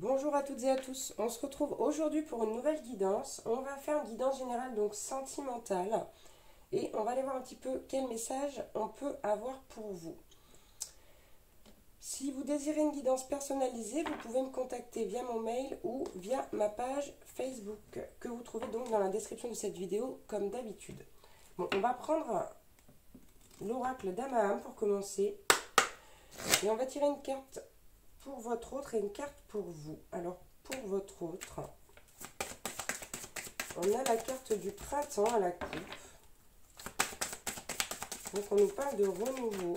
Bonjour à toutes et à tous, on se retrouve aujourd'hui pour une nouvelle guidance. On va faire une guidance générale donc sentimentale et on va aller voir un petit peu quel message on peut avoir pour vous. Si vous désirez une guidance personnalisée, vous pouvez me contacter via mon mail ou via ma page Facebook que vous trouvez donc dans la description de cette vidéo comme d'habitude. Bon, on va prendre l'oracle d'Amaam pour commencer et on va tirer une carte pour votre autre et une carte pour vous. Alors, pour votre autre, on a la carte du printemps à la coupe. Donc, on nous parle de renouveau.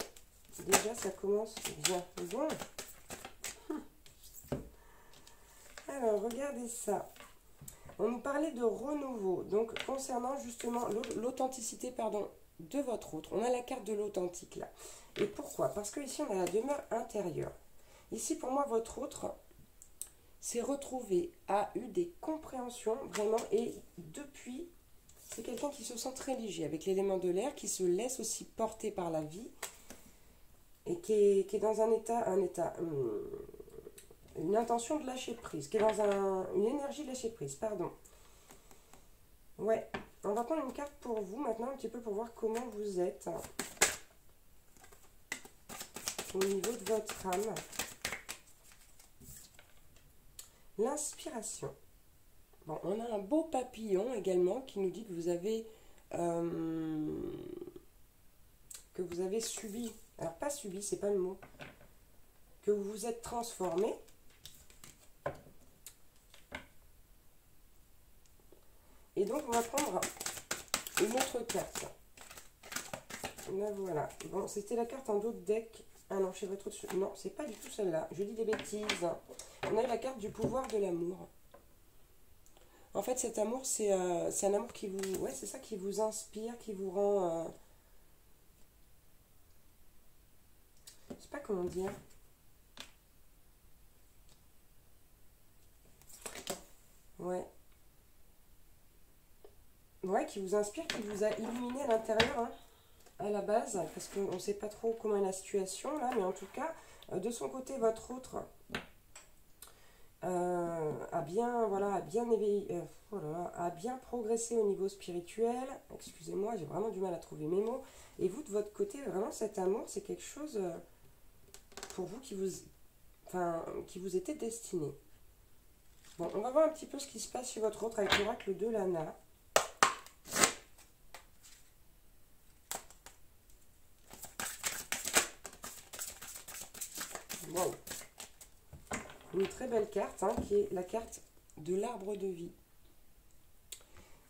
Déjà, ça commence bien. Bon. Alors, regardez ça. On nous parlait de renouveau. Donc, concernant justement l'authenticité, de votre autre. On a la carte de l'authentique, là. Et pourquoi? Parce que ici, on a la demeure intérieure. Ici, pour moi, votre autre s'est retrouvé, a eu des compréhensions, vraiment, et depuis, c'est quelqu'un qui se sent très léger, avec l'élément de l'air, qui se laisse aussi porter par la vie, et qui est dans une intention de lâcher prise, qui est dans une énergie de lâcher prise, pardon. Ouais, on va prendre une carte pour vous, maintenant, un petit peu pour voir comment vous êtes au niveau de votre âme. L'inspiration. Bon, on a un beau papillon également qui nous dit que vous avez subi, alors pas subi, c'est pas le mot, que vous vous êtes transformé. Et donc on va prendre une autre carte. Là voilà. Bon, c'était la carte en d'autres deck. Ah non, chez votre autre. Non, c'est pas du tout celle-là. Je dis des bêtises. On a la carte du pouvoir de l'amour. En fait, cet amour, c'est un amour qui vous... Ouais, c'est ça qui vous inspire, qui vous rend... Je sais pas comment dire. Ouais. Ouais, qui vous inspire, qui vous a illuminé à l'intérieur, hein, à la base, parce qu'on ne sait pas trop comment est la situation, là, mais en tout cas, de son côté, votre autre... a bien éveillé, a bien progressé au niveau spirituel. Excusez-moi, j'ai vraiment du mal à trouver mes mots. Et vous, de votre côté, vraiment, cet amour, c'est quelque chose pour vous qui vous était destiné. Bon, on va voir un petit peu ce qui se passe chez votre autre avec l'oracle de Lana. Wow. Une très belle carte, hein, qui est la carte de l'arbre de vie,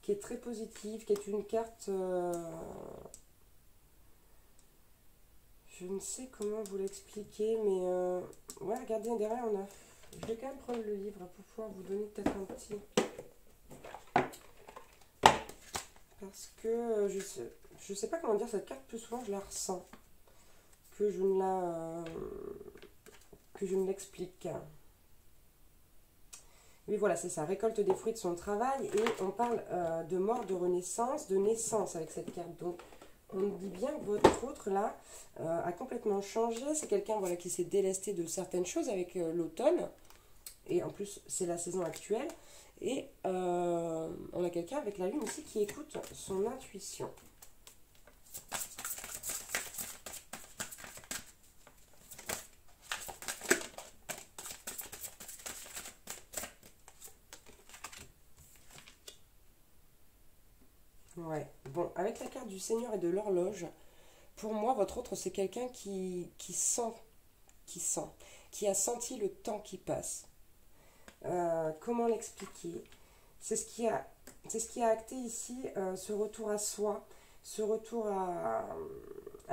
qui est très positive, qui est une carte, je ne sais comment vous l'expliquer, mais ouais, regardez, derrière on a, je vais quand même prendre le livre pour pouvoir vous donner peut-être un petit, parce que je sais pas comment dire, cette carte plus souvent je la ressens que je ne l'explique. Mais voilà, c'est ça, récolte des fruits de son travail, et on parle de mort, de renaissance, de naissance avec cette carte. Donc, on nous dit bien que votre autre, là, a complètement changé. C'est quelqu'un, voilà, qui s'est délesté de certaines choses avec l'automne, et en plus, c'est la saison actuelle. Et on a quelqu'un avec la lune ici qui écoute son intuition. Ouais, bon, avec la carte du Seigneur et de l'horloge, pour moi, votre autre, c'est quelqu'un qui sent, qui a senti le temps qui passe. Comment l'expliquer? C'est ce qui a acté ici ce retour à soi, ce retour à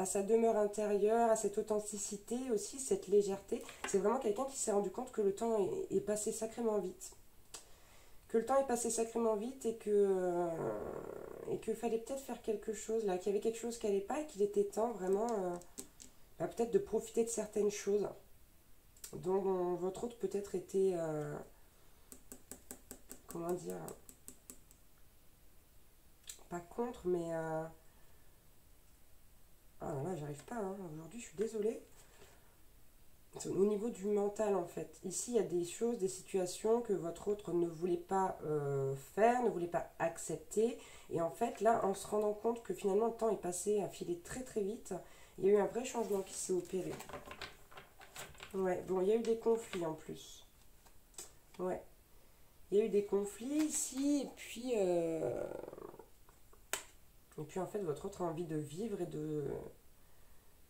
sa demeure intérieure, à cette authenticité aussi, cette légèreté. C'est vraiment quelqu'un qui s'est rendu compte que le temps est passé sacrément vite. Que le temps est passé sacrément vite et qu'il fallait peut-être faire quelque chose là, qu'il y avait quelque chose qui n'allait pas et qu'il était temps vraiment peut-être de profiter de certaines choses dont votre autre peut-être était, comment dire, pas contre, mais ah là là, j'arrive pas, hein. Aujourd'hui je suis désolée. au niveau du mental en fait. Ici, il y a des choses, des situations que votre autre ne voulait pas faire, ne voulait pas accepter. Et en fait, là, en se rendant compte que finalement le temps est passé à filer très très vite, il y a eu un vrai changement qui s'est opéré. Ouais, bon, il y a eu des conflits en plus. Ouais, il y a eu des conflits ici, et puis en fait, votre autre a envie de vivre et de...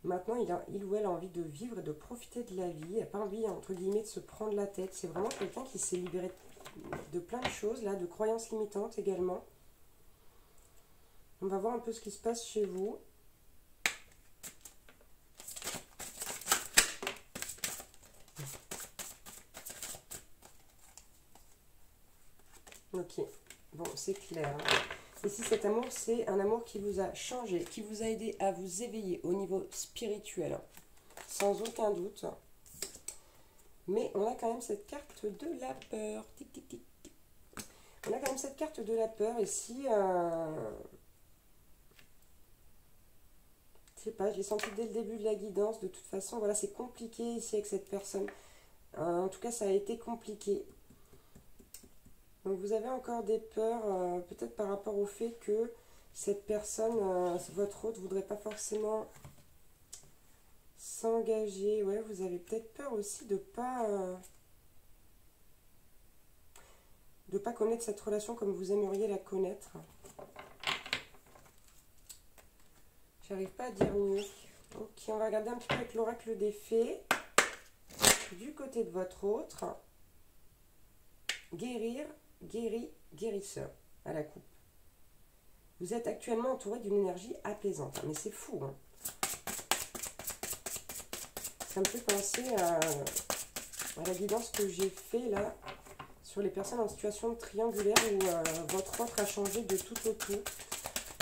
Maintenant, il ou elle a envie de vivre et de profiter de la vie. Il n'a pas envie, entre guillemets, de se prendre la tête. C'est vraiment quelqu'un qui s'est libéré de plein de choses, là, de croyances limitantes également. On va voir un peu ce qui se passe chez vous. Ok, bon, c'est clair. Ici, cet amour, c'est un amour qui vous a changé, qui vous a aidé à vous éveiller au niveau spirituel, sans aucun doute. Mais on a quand même cette carte de la peur. Tic, tic, tic. On a quand même cette carte de la peur ici. Je sais pas, je l'ai senti dès le début de la guidance. De toute façon, voilà, c'est compliqué ici avec cette personne. En tout cas, ça a été compliqué. Donc vous avez encore des peurs, peut-être par rapport au fait que cette personne, votre autre, ne voudrait pas forcément s'engager. Ouais, vous avez peut-être peur aussi de pas connaître cette relation comme vous aimeriez la connaître. J'arrive pas à dire mieux. Ok, on va regarder un petit peu avec l'oracle des fées. Du côté de votre autre, guérir, guéri, guérisseur à la coupe. Vous êtes actuellement entouré d'une énergie apaisante. Mais c'est fou, hein. Ça me fait penser à la guidance que j'ai fait là sur les personnes en situation triangulaire où votre autre a changé de tout au tout.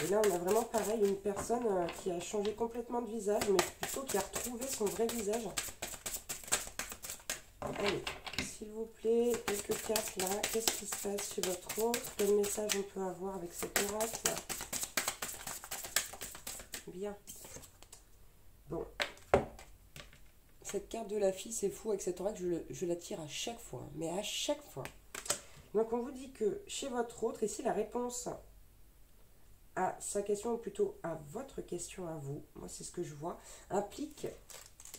Et là, on a vraiment pareil, une personne qui a changé complètement de visage, mais plutôt qui a retrouvé son vrai visage. Allez, s'il vous plaît, quelques cartes là. Qu'est-ce qui se passe chez votre autre? Quel message on peut avoir avec cet oracle? Bien. Bon. Cette carte de la fille, c'est fou avec cet oracle, je la tire à chaque fois. Mais à chaque fois. Donc on vous dit que chez votre autre, ici la réponse à sa question, ou plutôt à votre question à vous, moi c'est ce que je vois, implique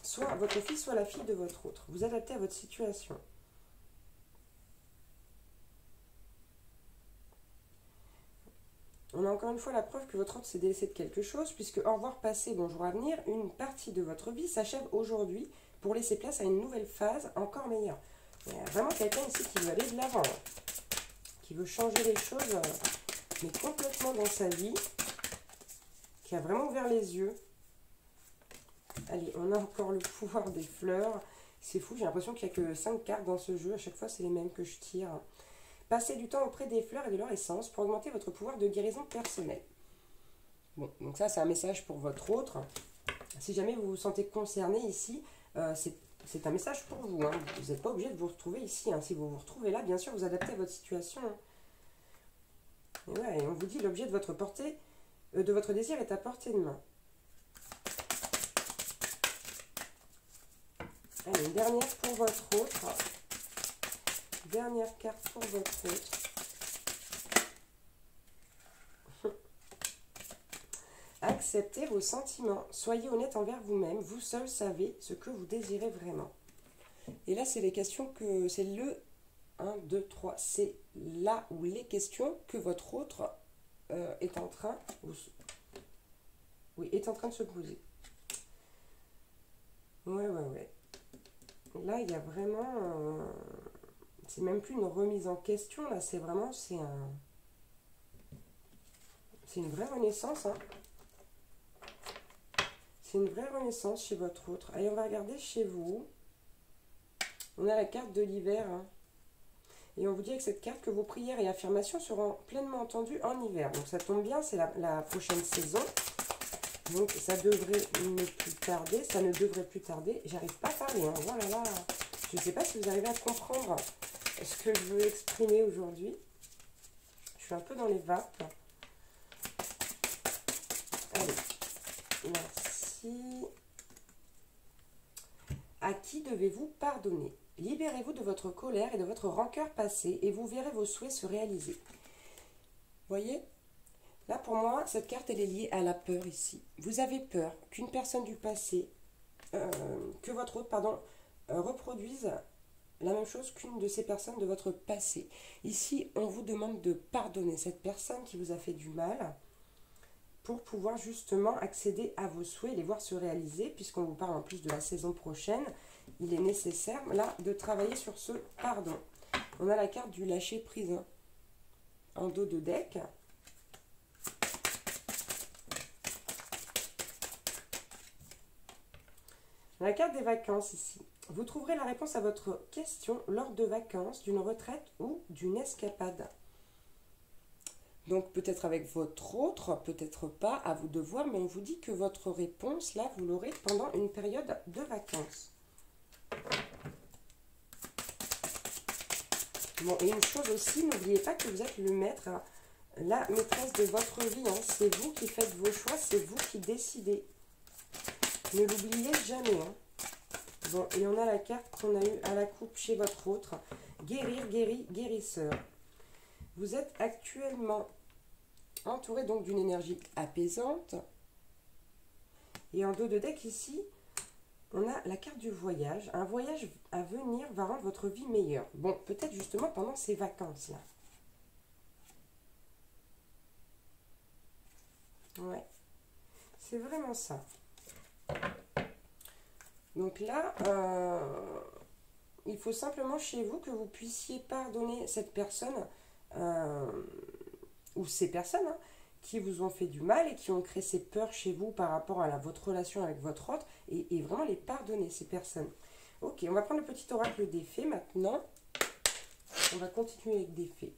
soit votre fille, soit la fille de votre autre. Vous adaptez à votre situation. On a encore une fois la preuve que votre autre s'est délaissé de quelque chose, puisque au revoir passé, bonjour avenir, une partie de votre vie s'achève aujourd'hui pour laisser place à une nouvelle phase encore meilleure. Il y a vraiment quelqu'un ici qui veut aller de l'avant, qui veut changer les choses, mais complètement dans sa vie, qui a vraiment ouvert les yeux. Allez, on a encore le pouvoir des fleurs. C'est fou, j'ai l'impression qu'il n'y a que 5 cartes dans ce jeu. À chaque fois, c'est les mêmes que je tire. Passez du temps auprès des fleurs et de leur essence pour augmenter votre pouvoir de guérison personnelle. Bon, donc ça, c'est un message pour votre autre. Si jamais vous vous sentez concerné ici, c'est un message pour vous. Hein. Vous n'êtes pas obligé de vous retrouver ici. Hein. Si vous vous retrouvez là, bien sûr, vous adaptez à votre situation. Hein. Et ouais, et on vous dit l'objet de votre portée, de votre désir est à portée de main. Allez, une dernière pour votre autre. Dernière carte pour votre autre. Acceptez vos sentiments. Soyez honnête envers vous-même. Vous seul savez ce que vous désirez vraiment. Et là, c'est les questions que... C'est le 1, 2, 3. C'est là où les questions que votre autre est en train... Oui, est en train de se poser. Ouais. Là, il y a vraiment... c'est même plus une remise en question, là, c'est vraiment... C'est une vraie renaissance, hein. C'est une vraie renaissance chez votre autre. Allez, on va regarder chez vous. On a la carte de l'hiver. Hein. Et on vous dit avec cette carte que vos prières et affirmations seront pleinement entendues en hiver. Donc ça tombe bien, c'est la prochaine saison. Donc ça devrait ne plus tarder. Ça ne devrait plus tarder. J'arrive pas à parler. Hein. Oh là là. Je ne sais pas si vous arrivez à comprendre ce que je veux exprimer aujourd'hui. Je suis un peu dans les vapes. Allez. Merci. À qui devez-vous pardonner? Libérez-vous de votre colère et de votre rancœur passée et vous verrez vos souhaits se réaliser. Voyez? Là, pour moi, cette carte, elle est liée à la peur ici. Vous avez peur qu'une personne du passé, que votre hôte, pardon, reproduise la même chose qu'une de ces personnes de votre passé. Ici, on vous demande de pardonner cette personne qui vous a fait du mal pour pouvoir justement accéder à vos souhaits et les voir se réaliser, puisqu'on vous parle en plus de la saison prochaine. Il est nécessaire, là, de travailler sur ce pardon. On a la carte du lâcher-prise hein, en dos de deck. La carte des vacances ici. Vous trouverez la réponse à votre question lors de vacances, d'une retraite ou d'une escapade. Donc peut-être avec votre autre, peut-être pas, à vous de voir, mais on vous dit que votre réponse, là, vous l'aurez pendant une période de vacances. Bon, et une chose aussi, n'oubliez pas que vous êtes le maître, la maîtresse de votre vie. Hein. C'est vous qui faites vos choix, c'est vous qui décidez. Ne l'oubliez jamais. Hein. Bon, et on a la carte qu'on a eue à la coupe chez votre autre. Guérir, guéri, guérisseur. Vous êtes actuellement entouré donc d'une énergie apaisante. Et en dos de deck ici, on a la carte du voyage. Un voyage à venir va rendre votre vie meilleure. Bon, peut-être justement pendant ces vacances-là. Ouais, c'est vraiment ça. Donc là, il faut simplement chez vous que vous puissiez pardonner cette personne ou ces personnes hein, qui vous ont fait du mal et qui ont créé ces peurs chez vous par rapport à votre relation avec votre autre et vraiment les pardonner, ces personnes. Ok, on va prendre le petit oracle des fées maintenant. On va continuer avec des fées.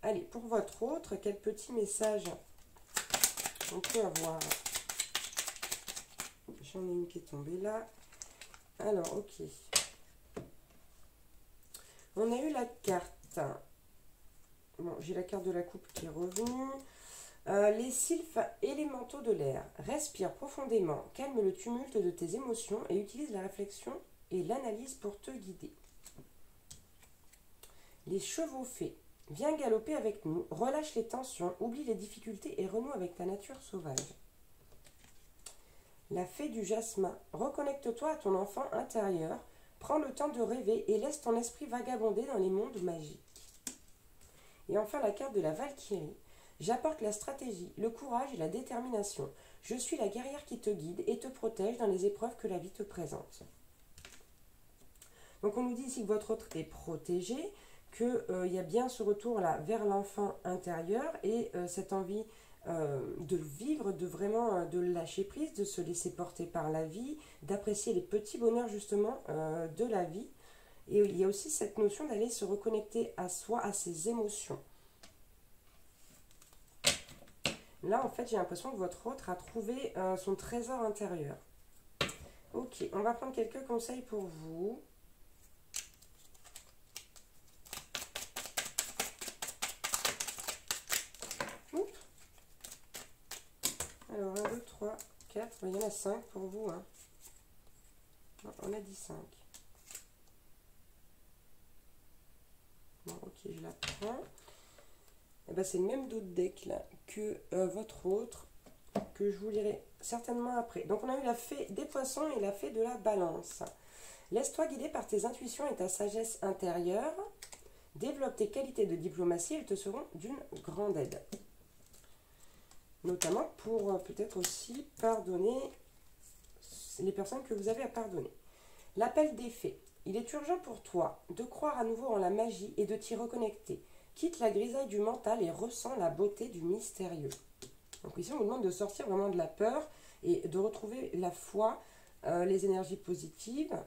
Allez, pour votre autre, quel petit message on peut avoir? J'en ai une qui est tombée là. Alors, ok. On a eu la carte. Bon, j'ai la carte de la coupe qui est revenue. Les sylphes élémentaux de l'air. Respire profondément, calme le tumulte de tes émotions et utilise la réflexion et l'analyse pour te guider. Les chevaux fées. Viens galoper avec nous, relâche les tensions, oublie les difficultés et renoue avec ta nature sauvage. La fée du jasmin. Reconnecte-toi à ton enfant intérieur, prends le temps de rêver et laisse ton esprit vagabonder dans les mondes magiques. Et enfin la carte de la Valkyrie. J'apporte la stratégie, le courage et la détermination. Je suis la guerrière qui te guide et te protège dans les épreuves que la vie te présente. Donc on nous dit ici que votre autre est protégé, qu'il y a bien ce retour là vers l'enfant intérieur et cette envie de vivre, de vraiment de lâcher prise, de se laisser porter par la vie, d'apprécier les petits bonheurs justement de la vie. Et il y a aussi cette notion d'aller se reconnecter à soi, à ses émotions. Là, en fait, j'ai l'impression que votre autre a trouvé son trésor intérieur. Ok, on va prendre quelques conseils pour vous. Oups. Alors, 1, 2, 3, 4, il y en a 5 pour vous. Hein. Non, on a dit 5. Bon, ok, je la prends. Et ben, c'est le même dos de deck là que votre autre, que je vous lirai certainement après. Donc, on a eu la fée des poissons et la fée de la balance. Laisse-toi guider par tes intuitions et ta sagesse intérieure. Développe tes qualités de diplomatie, elles te seront d'une grande aide. Notamment pour peut-être aussi pardonner les personnes que vous avez à pardonner. L'appel des fées. Il est urgent pour toi de croire à nouveau en la magie et de t'y reconnecter. Quitte la grisaille du mental et ressens la beauté du mystérieux. Donc ici, on vous demande de sortir vraiment de la peur et de retrouver la foi, les énergies positives,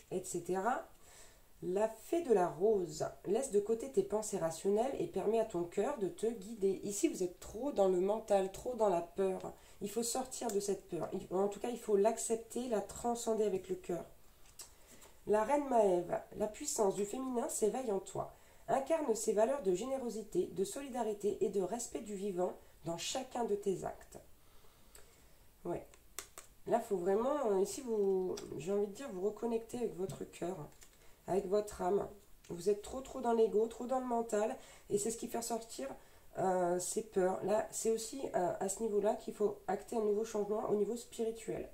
etc. La fée de la rose. Laisse de côté tes pensées rationnelles et permet à ton cœur de te guider. Ici, vous êtes trop dans le mental, trop dans la peur. Il faut sortir de cette peur. En tout cas, il faut l'accepter, la transcender avec le cœur. La reine Maève. La puissance du féminin s'éveille en toi. Incarne ces valeurs de générosité, de solidarité et de respect du vivant dans chacun de tes actes. Ouais. Là, il faut vraiment, ici, j'ai envie de dire, vous reconnecter avec votre cœur, avec votre âme. Vous êtes trop dans l'ego, trop dans le mental, et c'est ce qui fait sortir ces peurs. Là, c'est aussi à ce niveau-là qu'il faut acter un nouveau changement au niveau spirituel.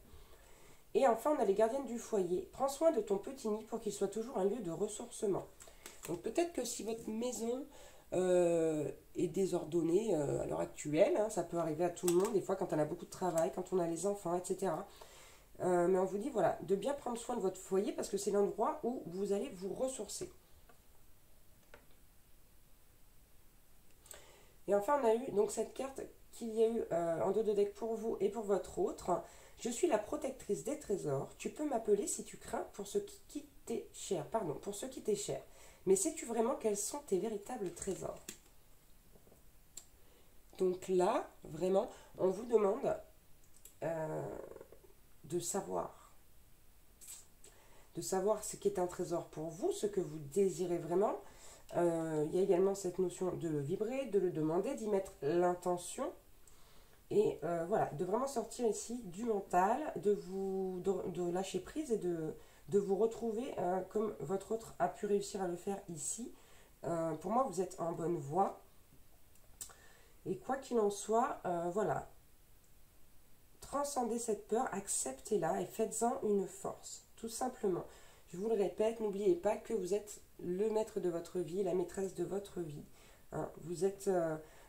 Et enfin, on a les gardiennes du foyer. Prends soin de ton petit nid pour qu'il soit toujours un lieu de ressourcement. Donc peut-être que si votre maison est désordonnée à l'heure actuelle, hein, ça peut arriver à tout le monde, des fois quand on a beaucoup de travail, quand on a les enfants, etc. Mais on vous dit voilà, de bien prendre soin de votre foyer parce que c'est l'endroit où vous allez vous ressourcer. Et enfin, on a eu donc cette carte qu'il y a eu en dos de deck pour vous et pour votre autre. Je suis la protectrice des trésors. Tu peux m'appeler si tu crains pour ce qui t'est cher. Pardon, pour ce qui t'est cher. Mais sais-tu vraiment quels sont tes véritables trésors? Donc là, vraiment, on vous demande euh, de savoir. De savoir ce qui est un trésor pour vous, ce que vous désirez vraiment. Il y a également cette notion de le vibrer, de le demander, d'y mettre l'intention. Et voilà, de vraiment sortir ici du mental, de lâcher prise et de vous retrouver comme votre autre a pu réussir à le faire ici. Pour moi, vous êtes en bonne voie. Et quoi qu'il en soit, voilà, transcendez cette peur, acceptez-la et faites-en une force, tout simplement. Je vous le répète, n'oubliez pas que vous êtes le maître de votre vie, la maîtresse de votre vie. Hein, vous êtes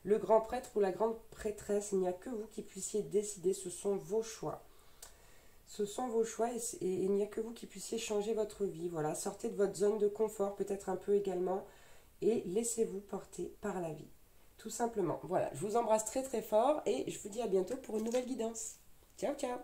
le grand prêtre ou la grande prêtresse, il n'y a que vous qui puissiez décider, ce sont vos choix. Ce sont vos choix et il n'y a que vous qui puissiez changer votre vie. Voilà, sortez de votre zone de confort, peut-être un peu également, et laissez-vous porter par la vie. Tout simplement. Voilà, je vous embrasse très fort et je vous dis à bientôt pour une nouvelle guidance. Ciao, ciao!